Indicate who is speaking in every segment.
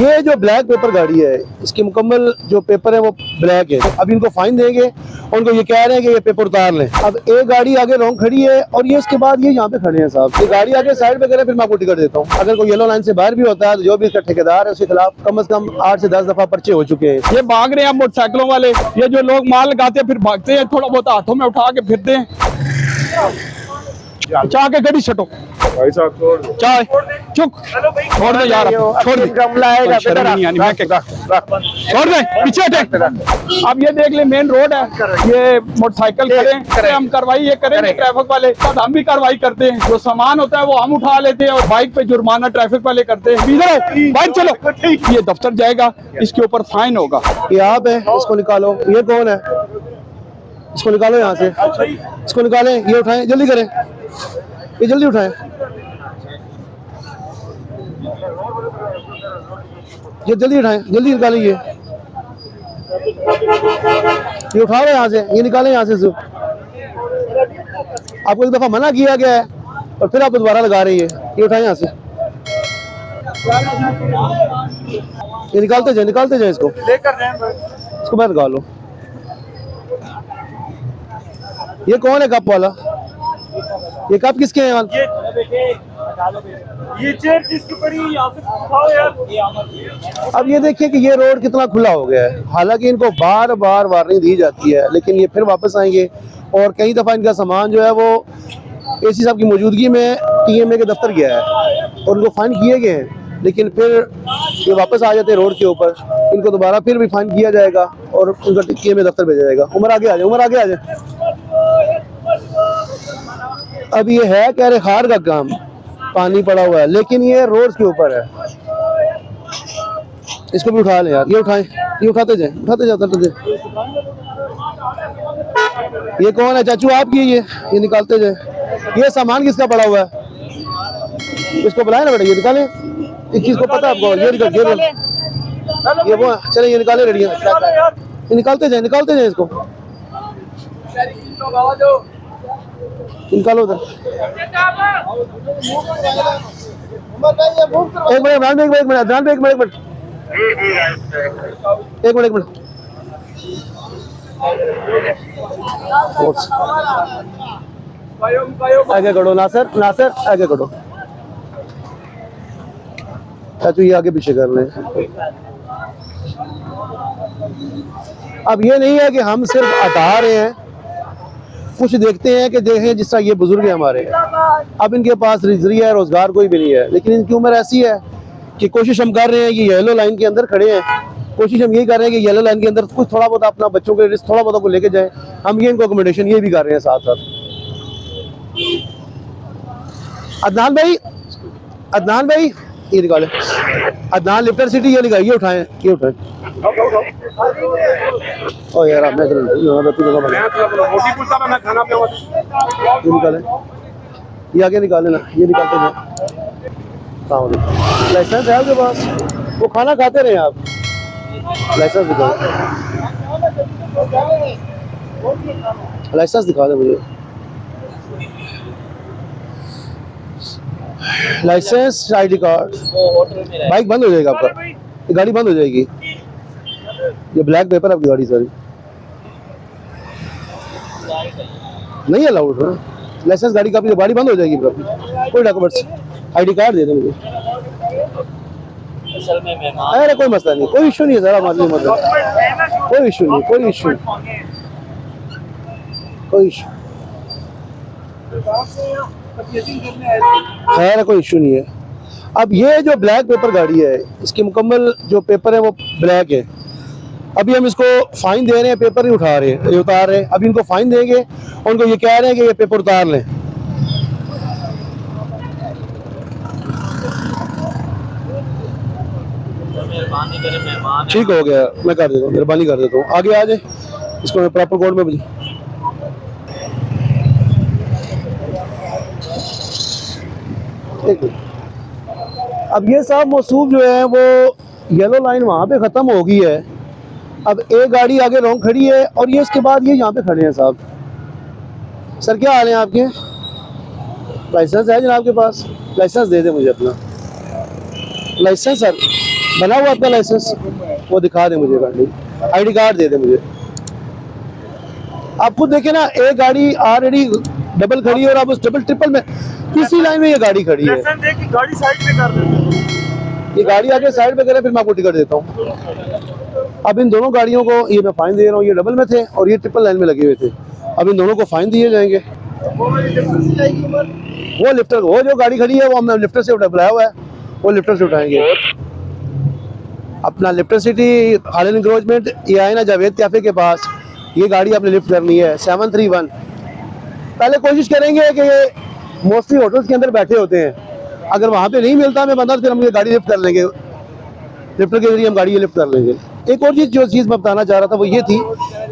Speaker 1: ये जो black pepper गाड़ी है, इसकी मुकम्मल जो पेपर है वो ब्लैक है। अब इनको फाइन देंगे और उनको ये कह रहे हैं कि ये पेपर उतार लें। अब एक गाड़ी आगे रॉन्ग खड़ी है और ये इसके बाद ये यहाँ पे खड़े हैं साहब। ये गाड़ी आगे साइड पे करें, फिर मैं आपको टिकट देता हूँ। अगर कोई येलो लाइन से बाहर भी होता है तो जो भी इसका ठेकेदार है उसके खिलाफ कम से कम 8 से 10 दफा पर्चे हो चुके हैं।
Speaker 2: ये भाग रहे हैं मोटरसाइकिलों वाले, ये जो लोग माल लगाते हैं फिर भागते हैं, थोड़ा बहुत हाथों में उठा के फिरते हैं। चाह के गड्डी छटो
Speaker 3: भाई साहब छोड़
Speaker 2: चाय चुप छोड़ दे यार, छोड़ दे, शर्म नहीं आनी। मैं छोड़ दे, पीछे हटे। अब ये देख ले मेन रोड है, ये मोटरसाइकिल करें हम कार्रवाई ये करेंगे ट्रैफिक वाले, तब हम भी कार्रवाई करते हैं। जो सामान होता है वो हम उठा लेते हैं और बाइक पे जुर्माना ट्रैफिक वाले करते हैं। इधर बाइक चलो, ये दफ्तर जाएगा, इसके ऊपर फाइन होगा।
Speaker 1: ये आप है, इसको निकालो। ये कौन है? इसको निकालो यहाँ से, इसको निकालें। ये उठाएं, जल्दी करें, ये जल्दी उठाएं, ये जल्दी उठाएं, जल्दी निकालें। ये उठाओ यहाँ से, ये निकालें यहाँ से। आपको एक दफा मना किया गया है और फिर आप दोबारा लगा रही है। ये उठाएं यहाँ से, ये निकालते जाए इसको, इसको बाहर निकालो। ये कौन है कप वाला? ये कप किसके हैं?
Speaker 3: ये चेयर जिसकी पड़ी यहाँ से उठाओ यार।
Speaker 1: अब ये देखिए कि ये रोड कितना खुला हो गया है। हालांकि इनको बार बार वार्निंग दी जाती है, लेकिन ये फिर वापस आएंगे और कई दफ़ा इनका सामान जो है वो एसी साहब की मौजूदगी में टीएमए के दफ्तर गया है और उनको फाइन किए गए हैं, लेकिन फिर ये वापस आ जाते हैं रोड के ऊपर। इनको दोबारा फिर भी फाइन किया जाएगा और उनका टीएमए दफ्तर भेजा जाएगा। उमर आगे आ जाए, उमर आगे आ जाए। अब ये है कह रहे खार का काम, पानी पड़ा हुआ है, लेकिन ये रोड के ऊपर है। इसको भी उठा लें यार, ये उठाएं, ये उठाते जाए। ये कौन है चाचू आपकी? ये निकालते जाए। ये सामान किसका पड़ा हुआ है? इसको बुलाए ना बेटा, ये निकाले। इस चीज को पता है आपको? ये वो चले, ये निकाले रेडियो, ये निकालते जाए इसको, निकालो उधर। एक मिनट आगे करो। नासिर आगे करो। चाचू ये आगे पीछे कर लें। अब ये नहीं है कि हम सिर्फ हटा रहे हैं, कुछ देखते हैं कि देखें जिस तरह ये बुजुर्ग है हमारे, अब इनके पास जरिया रोजगार कोई भी नहीं है, लेकिन इनकी उम्र ऐसी है कि कोशिश हम कर रहे हैं कि येलो लाइन के अंदर खड़े हैं। कोशिश हम यही कर रहे हैं कि येलो लाइन के अंदर कुछ थोड़ा बहुत अपना बच्चों के रिस्क थोड़ा बहुत को लेके जाएं। हम ये इनको अकोमोडेशन ये भी कर रहे हैं साथ साथ। अदनान भाई ये निकाले। अदनान लिफ्टर सिटी ये निकाले, ये उठाएं। ओ यार आपने निकाले, ये आगे निकाले ना, ये निकालते हैं। लाइसेंस है आपके पास? वो खाना खाते रहे आप। लाइसेंस दिखाओ, लाइसेंस दिखा दे मुझे। Licence, ID card. बाइक बंद हो जाएगा आपका, ये गाड़ी बंद हो जाएगी। ये ब्लैक पेपर आपकी गाड़ी सारी नहीं अलाउड है। लाइसेंस गाड़ी का, गाड़ी बंद हो जाएगी। कोई डॉक्यूमेंट्स, आईडी कार्ड दे दो मुझे। अरे कोई मसला नहीं, कोई इशू नहीं है सर, कोई इशू नहीं, कोई इशू खैर कोई इशू नहीं है। अब ये जो ब्लैक पेपर गाड़ी है, इसकी मुकम्मल जो पेपर है वो ब्लैक है। अभी हम इसको फाइन दे रहे हैं, पेपर नहीं उठा रहे, ये उतार रहे हैं। अभी इनको फाइन देंगे और उनको ये कह रहे हैं कि ये पेपर उतार लें। ठीक हो गया, मैं कर देता हूँ, मेहरबानी कर देता हूँ। आगे आ जाए, इसको मैं प्रॉपर कोड में भेज। अब ये साहब मौसूफ जो है वो येलो लाइन वहाँ पे ख़त्म हो गई है। अब एक गाड़ी आगे रॉन्ग खड़ी है और ये इसके बाद ये यहाँ पे खड़े हैं साहब। सर क्या हाल है आपके? लाइसेंस है जनाब के पास? लाइसेंस दे दे मुझे अपना लाइसेंस सर, बना हुआ आपका लाइसेंस? वो दिखा दे मुझे, गाड़ी आईडी कार्ड दे दे मुझे। आप खुद देखे ना, एक गाड़ी ऑलरेडी डबल खड़ी है और आप उस डबल ट्रिपल में किसी लाइन में ये गाड़ी खड़ी है।
Speaker 3: लाइसेंस दे कि गाड़ी साइड पे कर देते।
Speaker 1: ये गाड़ी आके साइड पे करे, फिर मैं आपको टिकट देता हूँ। अब इन दोनों गाड़ियों को ये मैं फाइन दे रहा हूँ, ये डबल में थे और ये ट्रिपल लाइन में लगे हुए थे। अब इन दोनों को फाइन दिए जाएंगे। वो लिफ्टर, वो जो गाड़ी खड़ी है वो हमने लिफ्टर से बुलाया हुआ है, वो लिफ्टर से उठाएंगे। अपना लिफ्टर सिटी हालन इंक्रोचमेंट ये आए ना जावेद कैफे के पास, ये गाड़ी आपने लिफ्ट करनी है 731। पहले कोशिश करेंगे कि ये मोस्टली होटल्स के अंदर बैठे होते हैं, अगर वहाँ पे नहीं मिलता हमें बंदा, फिर हम ये गाड़ी लिफ्ट कर लेंगे, लिफ्टर के जरिए हम गाड़ी लिफ्ट कर लेंगे। एक और जो चीज़ मैं बताना चाह रहा था वो ये थी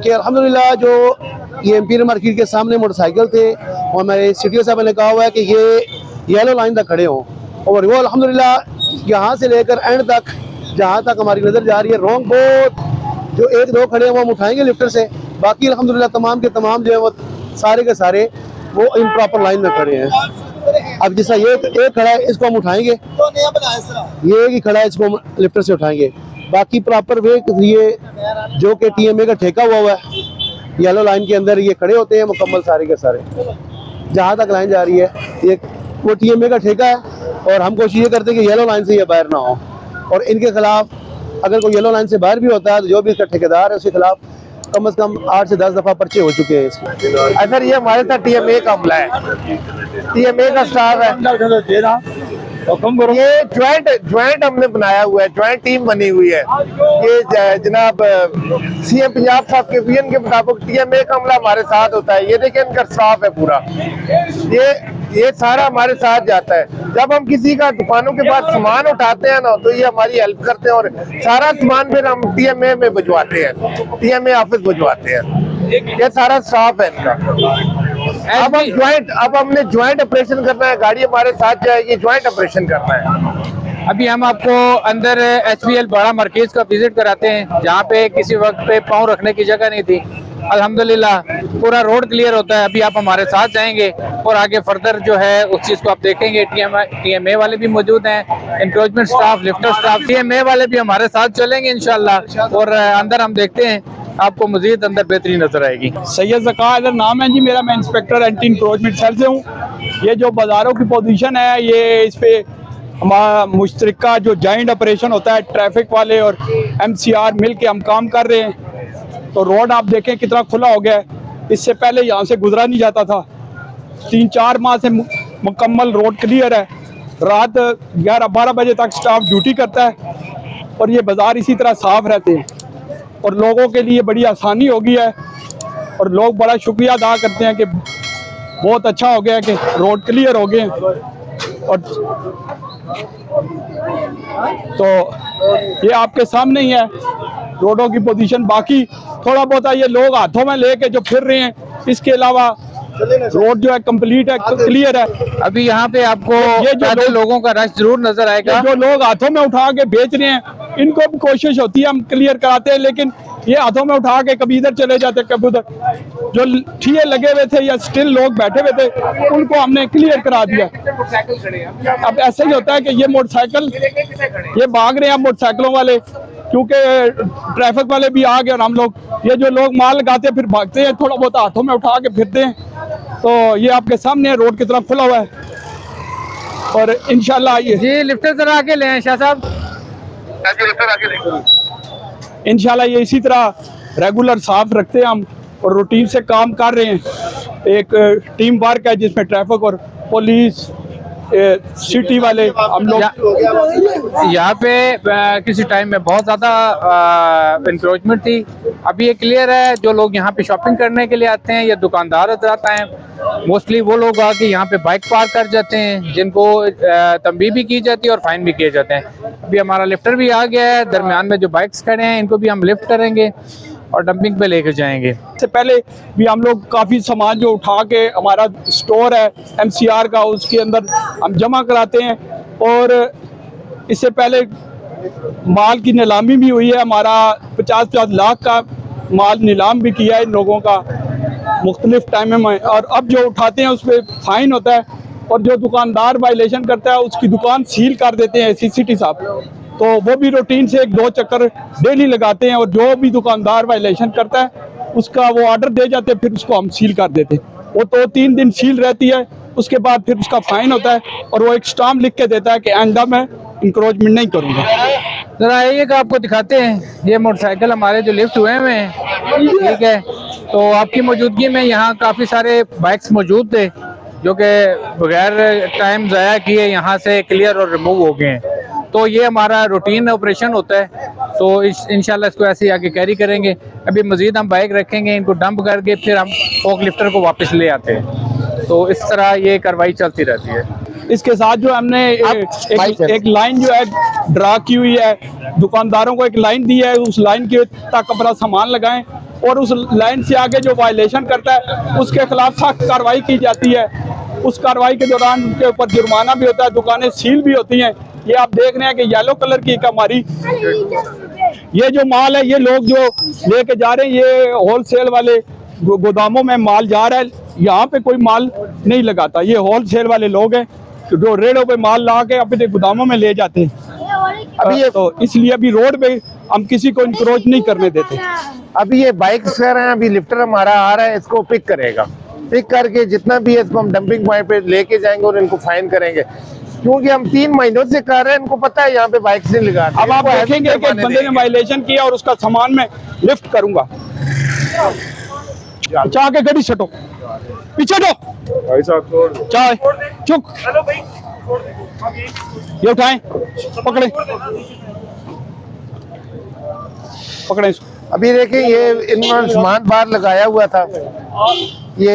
Speaker 1: कि अल्हम्दुलिल्लाह जो ये एम्पीरियल मार्केट के सामने मोटरसाइकिल थे और हमारे सिटी साहब ने कहा हुआ है कि ये येलो लाइन तक खड़े हों, और वो अल्हम्दुलिल्लाह यहाँ से लेकर एंड तक जहाँ तक हमारी नज़र जा रही है रॉन्ग बोर्ड जो एक दो खड़े हैं वो हम उठाएंगे लिफ्टर से। बाकी अल्हम्दुलिल्लाह तमाम के तमाम जो है वो सारे के सारे वो इम्प्रॉपर लाइन में खड़े हैं। अब जैसा ये एक खड़ा है इसको हम उठाएंगे, ये एक ही खड़ा है इसको हम लिफ्टर से उठाएंगे। बाकी प्रॉपर वे ये जो कि TMA का ठेका हुआ है येलो लाइन के अंदर ये खड़े होते हैं मुकम्मल सारे के सारे, जहाँ तक लाइन जा रही है ये वो TMA का ठेका है, और हम कोशिश ये करते हैं कि येलो लाइन से ये बाहर ना हो। और इनके खिलाफ अगर कोई येलो लाइन से बाहर भी होता है तो जो भी इसका ठेकेदार है उसके खिलाफ कम से कम 8 से 10 दफ़ा पर्चे हो चुके हैं इसके।
Speaker 4: सर ये हमारे साथ TMA का हमला है, TMA का स्टाफ है, ये ज्वाइंट हमने बनाया हुआ है, ज्वाइंट टीम बनी हुई है। ये जनाब CM पंजाब साहब के विजन के मुताबिक TMA का हमला हमारे साथ होता है। ये देखिए इनका स्टाफ है पूरा, ये सारा हमारे साथ जाता है। जब हम किसी का दुकानों के पास सामान उठाते हैं ना तो ये हमारी हेल्प करते हैं और सारा सामान फिर हम TMA में भिजवाते हैं, TMA ऑफिस भिजवाते हैं। ये सारा स्टाफ है इनका। अब हमने ज्वाइंट ऑपरेशन करना है, गाड़ी हमारे साथ जाएगी, ज्वाइंट ऑपरेशन करना है।
Speaker 5: अभी हम आपको अंदर HBL बड़ा मार्केट का विजिट कराते हैं, जहाँ पे किसी वक्त पे पाँव रखने की जगह नहीं थी। अल्हम्दुलिल्लाह पूरा रोड क्लियर होता है। अभी आप हमारे साथ जाएंगे और आगे फर्दर जो है उस चीज़ को आप देखेंगे। TMA वाले भी मौजूद हैं, encroachment staff, lifter staff, TMA वाले भी हमारे साथ चलेंगे इंशाल्लाह। और अंदर हम देखते हैं आपको मजीद अंदर बेहतरी नजर आएगी।
Speaker 2: सैयद ज़का इधर नाम है जी मेरा, मैं इंस्पेक्टर एंटी इंक्रोचमेंट सेल से हूँ। ये जो बाज़ारों की पोजीशन है ये इस पे हमारा मुश्तरका जो जॉइंट ऑपरेशन होता है, ट्रैफिक वाले और MCR मिल के हम काम कर रहे हैं। तो रोड आप देखें कितना खुला हो गया है, इससे पहले यहाँ से गुजरा नहीं जाता था। 3-4 माह से मुकम्मल रोड क्लियर है। रात 11-12 बजे तक स्टाफ ड्यूटी करता है और ये बाज़ार इसी तरह साफ रहते हैं और लोगों के लिए बड़ी आसानी हो गई है। और लोग बड़ा शुक्रिया अदा करते हैं कि बहुत अच्छा हो गया कि रोड क्लियर हो गए। और तो ये आपके सामने ही है रोडों की पोजीशन। बाकी थोड़ा बहुत ये लोग हाथों में लेके जो फिर रहे हैं, इसके अलावा रोड जो है कंप्लीट है, क्लियर है।
Speaker 5: अभी यहाँ पे आपको
Speaker 2: ये जो
Speaker 5: लोगों का रश जरूर नजर आएगा।
Speaker 2: जो लोग हाथों में उठा के बेच रहे हैं इनको भी कोशिश होती है हम क्लियर कराते हैं, लेकिन ये हाथों में उठा के कभी इधर चले जाते कभी उधर। जो ठिये लगे हुए थे या स्टिल लोग बैठे हुए थे उनको हमने क्लियर करा दिया। अब ऐसा ही होता है कि ये मोटरसाइकिल ये भाग रहे हैं मोटरसाइकिलों वाले, क्योंकि ट्रैफिक वाले भी आ गए और हम लोग ये जो लोग माल लगाते हैं फिर भागते हैं, थोड़ा बहुत हाथों में उठा के फिरते हैं। तो ये आपके सामने रोड की तरफ खुला हुआ है और इंशाल्लाह ये
Speaker 5: जी लिफ्टर जरा आके ले आए शाह साहब।
Speaker 2: इंशाल्लाह ये इसी तरह रेगुलर साफ रखते हैं हम और रूटीन से काम कर रहे हैं। एक टीम वर्क है जिसमें ट्रैफिक और पुलिस सिटी वाले हम लोग
Speaker 5: यहाँ पे किसी टाइम में बहुत ज़्यादा इंक्रोचमेंट थी। अभी ये क्लियर है। जो लोग यहाँ पे शॉपिंग करने के लिए आते हैं या दुकानदार आता है, मोस्टली वो लोग आके यहाँ पे बाइक पार्क कर जाते हैं, जिनको तंबीह भी की जाती है और फाइन भी किए जाते हैं। अभी हमारा लिफ्टर भी आ गया है, दरमियान में जो बाइक्स खड़े हैं इनको भी हम लिफ्ट करेंगे और डंपिंग पे लेकर जाएंगे।
Speaker 2: इससे पहले भी हम लोग काफ़ी सामान जो उठा के हमारा स्टोर है MCR का उसके अंदर हम जमा कराते हैं और इससे पहले माल की नीलामी भी हुई है। हमारा 50-50 लाख का माल नीलाम भी किया है इन लोगों का मुख्तलिफ टाइम में। और अब जो उठाते हैं उस पर फाइन होता है और जो दुकानदार वायलेशन करता है उसकी दुकान सील कर देते हैं CCT साहब। तो वो भी रूटीन से 1-2 चक्कर डेली लगाते हैं, और जो भी दुकानदार वायलेशन करता है उसका वो ऑर्डर दे जाते हैं, फिर उसको हम सील कर देते हैं। वो 2-3 दिन सील रहती है, उसके बाद फिर उसका फाइन होता है, और वो एक स्टाम्प लिख के देता है कि आइंदा मैं इंक्रोचमेंट नहीं करूँगा।
Speaker 5: जरा आइए कि आपको दिखाते हैं ये मोटरसाइकिल हमारे जो लिफ्ट हुए हैं, ठीक है। तो आपकी मौजूदगी में यहाँ काफ़ी सारे बाइक्स मौजूद थे जो कि बगैर टाइम ज़ाया किए यहाँ से क्लियर और रिमूव हो गए हैं। तो ये हमारा रूटीन ऑपरेशन होता है, तो इंशाल्लाह इसको ऐसे ही आगे कैरी करेंगे। अभी मज़ीद हम बाइक रखेंगे, इनको डंप करके फिर हम फोक लिफ्टर को वापस ले आते हैं। तो इस तरह ये कार्रवाई चलती रहती है।
Speaker 2: इसके साथ जो हमने एक लाइन जो है ड्रा की हुई है, दुकानदारों को एक लाइन दी है, उस लाइन के तक अपना सामान लगाएं, और उस लाइन से आगे जो वायलेशन करता है उसके खिलाफ सख्त कार्रवाई की जाती है। उस कार्रवाई के दौरान उनके ऊपर जुर्माना भी होता है, दुकानें सील भी होती हैं। ये आप देख रहे हैं कि येलो कलर की हमारी ये जो माल है, ये लोग जो लेके जा रहे हैं, ये होलसेल वाले गोदामों में माल जा रहा है, यहाँ पे कोई माल नहीं लगाता। ये होलसेल वाले लोग हैं जो रेड़ों पे माल ला के अपने गोदामों में ले जाते हैं। अभी तो इसलिए अभी रोड पे हम किसी को इंक्रोच नहीं करने देते।
Speaker 4: अभी ये बाइक्स कर रहे हैं, अभी लिफ्टर हमारा आ रहा है, इसको पिक करेगा। पिक करके जितना भी है इसको हम डंपिंग पॉइंट पे लेके जाएंगे और इनको फाइन करेंगे, क्योंकि हम 3 महीनों से कर रहे हैं, इनको पता है यहाँ पे बाइक से लगा।
Speaker 2: अब आप देखेंगे कि बंदे ने वायलेशन किया और उसका सामान मैं लिफ्ट करूंगा। चाह के गड्डी छटो, पीछे दो चाय चुक,
Speaker 3: हेलो भाई छोड़ दो हम
Speaker 2: ये उठाएं, पकड़े पकड़े इसको।
Speaker 4: अभी देखिए ये इन्होंने सामान बाहर लगाया हुआ था, ये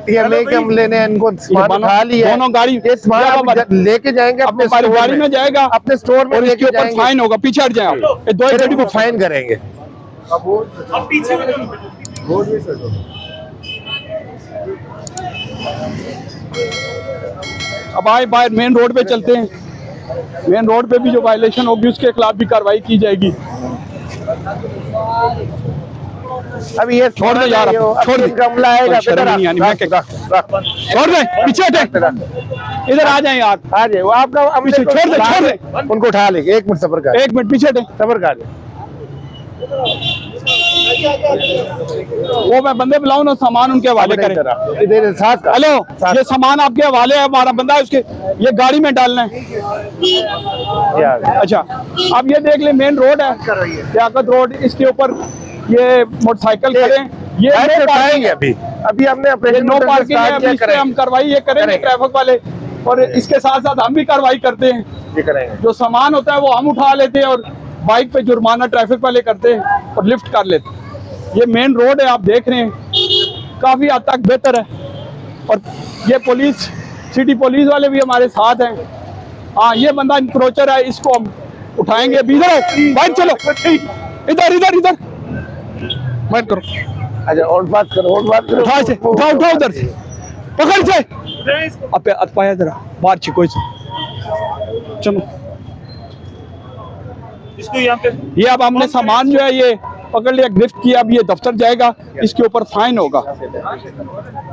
Speaker 4: TMA के हमले ने इनको सामान उठा लिया।
Speaker 2: दोनों गाड़ी
Speaker 4: ये सामान लेके जाएंगे अपने
Speaker 2: गाड़ी में जाएगा,
Speaker 4: अपने स्टोर में,
Speaker 2: और इसके ऊपर फाइन होगा। पीछे हट जाए आप, ये 2 गाड़ी
Speaker 4: को फाइन करेंगे।
Speaker 3: अब पीछे
Speaker 2: अब आए बाहर मेन रोड पे चलते हैं। मेन रोड पे भी जो वायलेशन होगी उसके खिलाफ भी कार्रवाई की जाएगी।
Speaker 4: अब ये
Speaker 2: छोड़ दे यार, छोड़ दे,
Speaker 4: कमला आएगा,
Speaker 2: शर्म नहीं आनी, मैं क्या छोड़ दे, पीछे हटे, इधर आ जाए यार,
Speaker 4: आ जाए वो आपका
Speaker 2: पीछे छोड़ दे,
Speaker 4: उनको उठा लेंगे। 1 मिनट सब्र कर,
Speaker 2: 1 मिनट पीछे हटे,
Speaker 4: सब्र कर।
Speaker 2: वो मैं बंदे बुलाऊं ना, सामान उनके हवाले करें।
Speaker 4: इधर साथ
Speaker 2: हेलो, ये सामान आपके हवाले है, हमारा बंदा है, उसके ये गाड़ी में डालना है। अच्छा, अब ये देख ले मेन रोड है, लियाकत रोड, इसके ऊपर ये मोटरसाइकिल खड़े, ये नो पार्किंग है।
Speaker 4: अभी हमने अपने
Speaker 2: नो पार्किंग है, अभी इससे हम कार्रवाई ये करेंगे ट्रैफिक वाले, और इसके साथ साथ हम भी कार्रवाई करते हैं।
Speaker 4: ये करेंगे,
Speaker 2: जो सामान होता है वो हम उठा लेते हैं, और बाइक पे जुर्माना ट्रैफिक वाले करते हैं और लिफ्ट कर लेते हैं। ये मेन रोड है, आप देख रहे हैं, काफी हद तक बेहतर है। और ये पुलिस, सिटी पुलिस वाले भी हमारे साथ हैं। हाँ, ये बंदा इंक्रोचर है, इसको हम उठाएंगे। अभी इधर बाइक चलो, इधर इधर इधर मत करो।
Speaker 4: अच्छा, और बात करो, और बात करो।
Speaker 2: उठा से, उठाओ उठाओ, उधर से पकड़ से, अब अतपाया जरा बाहर छिको इसे, चलो।
Speaker 3: इसको यहाँ पे
Speaker 2: ये अब हमने सामान जो है ये पकड़ लिया, गिफ्ट किया, अब ये दफ्तर जाएगा, इसके ऊपर फाइन होगा।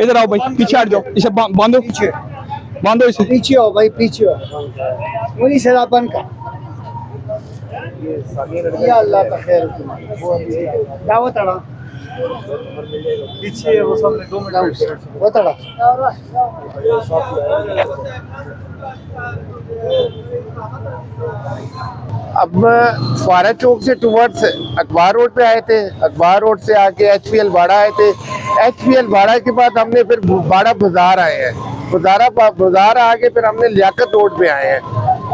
Speaker 2: इधर आओ भाई, पीछे हट जाओ, इसे बांधो, बांधो इसे।
Speaker 6: पीछे हो भाई, पीछे हो, वही सरापन का। या अल्लाह का खैर, क्या वो तड़ा
Speaker 3: पीछे वो सामने 2 मिनट
Speaker 6: वो तड़ा।
Speaker 4: अब फारा चौक से टुवर्ड्स अखबार रोड पे आए थे, अखबार रोड से आके HPL बाड़ा आए थे, HPL बाड़ा के बाद हमने फिर बाड़ा बाजार आए हैं, बाजार आके फिर हमने लियाकत रोड पे आए हैं।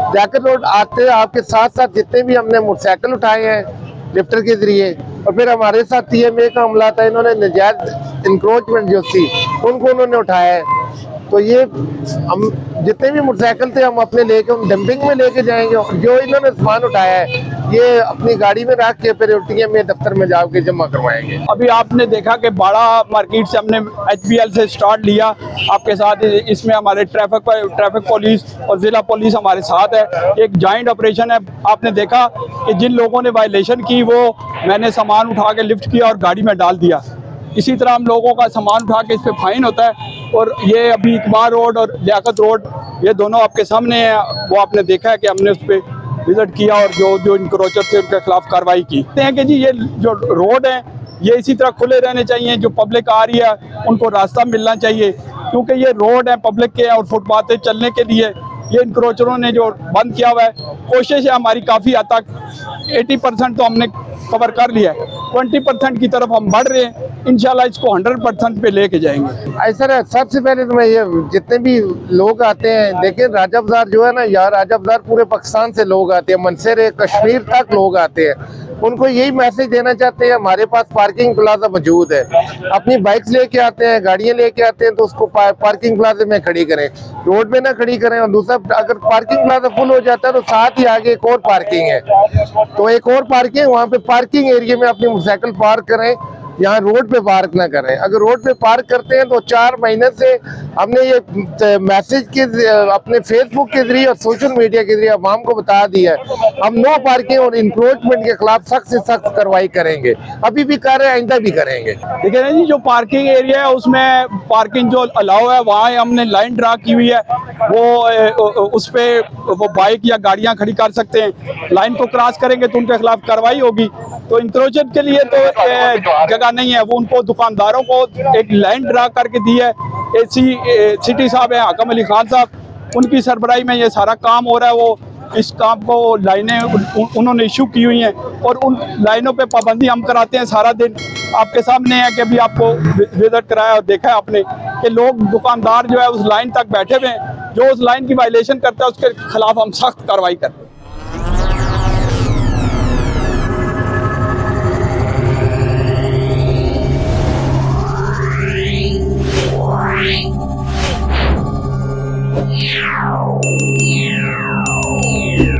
Speaker 4: लियाकत रोड आते आपके साथ साथ जितने भी हमने मोटरसाइकिल उठाए हैं लिफ्टर के जरिए, और फिर हमारे साथ TMA का हमला था, इन्होंने नजायज इंक्रोचमेंट जो थी उनको उन्होंने उठाया है। तो ये हम जितने भी मोटरसाइकिल थे हम अपने लेके हम डंपिंग में लेके जाएंगे, और जो इन्होंने सामान उठाया है ये अपनी गाड़ी में रख के फिर TMA दफ्तर में जाके जमा करवाएंगे।
Speaker 2: अभी आपने देखा कि बड़ा मार्केट से हमने HPL से स्टार्ट लिया, आपके साथ इसमें हमारे ट्रैफिक पुलिस और जिला पुलिस हमारे साथ है। एक जॉइंट ऑपरेशन है। आपने देखा कि जिन लोगों ने वायलेशन की वो मैंने सामान उठा के लिफ्ट किया और गाड़ी में डाल दिया। इसी तरह हम लोगों का सामान उठा के इस पर फाइन होता है। और ये अभी इकबार रोड और लियाकत रोड ये दोनों आपके सामने हैं, वो आपने देखा है कि हमने उस पर विजिट किया और जो जो इंक्रोचर थे उनके खिलाफ कार्रवाई की। कहते हैं कि जी ये जो रोड है ये इसी तरह खुले रहने चाहिए, जो पब्लिक आ रही है उनको रास्ता मिलना चाहिए, क्योंकि ये रोड है पब्लिक के और फुटपाथ चलने के लिए। ये इंक्रोचरों ने जो बंद किया हुआ है, कोशिश है हमारी काफ़ी हद तक 80% तो हमने कवर कर लिया है, 20% की तरफ हम बढ़ रहे हैं। इंशाल्लाह इसको 100% पे लेके जाएंगे।
Speaker 4: ऐसा है, सबसे पहले तो मैं ये जितने भी लोग आते हैं, देखिए राजा बाजार जो है ना, यहाँ राजा बाजार पूरे पाकिस्तान से लोग आते हैं, मनसेर कश्मीर तक लोग आते हैं। उनको यही मैसेज देना चाहते हैं, हमारे पास पार्किंग प्लाजा मौजूद है। अपनी बाइक्स लेके आते हैं, गाड़ियां लेके आते हैं तो उसको पार्किंग प्लाजा में खड़ी करें, रोड में ना खड़ी करें। और दूसरा, अगर पार्किंग प्लाजा फुल हो जाता है तो साथ ही आगे एक और पार्किंग है, तो एक और पार्किंग, वहाँ पे पार्किंग एरिया में अपनी मोटरसाइकिल पार्क करें, यहाँ रोड पे पार्क ना करें। अगर रोड पे पार्क करते हैं तो 4 महीने से हमने ये मैसेज के अपने फेसबुक के जरिए और सोशल मीडिया के जरिए आवाम को बता दिया है, हम नो पार्किंग और इंक्रोचमेंट के खिलाफ सख्त से सख्त कार्रवाई करेंगे। अभी भी कर रहे हैं, आइंदा भी करेंगे।
Speaker 2: देखिए ना जी, जो पार्किंग एरिया है उसमें पार्किंग जो अलाउ है, वहाँ हमने लाइन ड्रा की हुई है, वो उस पर वो बाइक या गाड़ियाँ खड़ी कर सकते हैं। लाइन को क्रॉस करेंगे तो उनके खिलाफ कार्रवाई होगी। तो इंक्रोचर के लिए तो जगह नहीं है, वो उनको दुकानदारों को एक लाइन ड्रा करके दी है। एसी सिटी साहब है हाकम अली खान साहब, उनकी सरबराही में ये सारा काम हो रहा है। वो इस काम को लाइनें उन्होंने इशू की हुई हैं और उन लाइनों पे पाबंदी हम कराते हैं सारा दिन। आपके सामने है कि अभी आपको विजिट कराया और देखा है आपने कि लोग दुकानदार जो है उस लाइन तक बैठे हुए हैं, जो उस लाइन की वायलेशन करता है उसके खिलाफ हम सख्त कार्रवाई करते हैं।
Speaker 7: Yeah.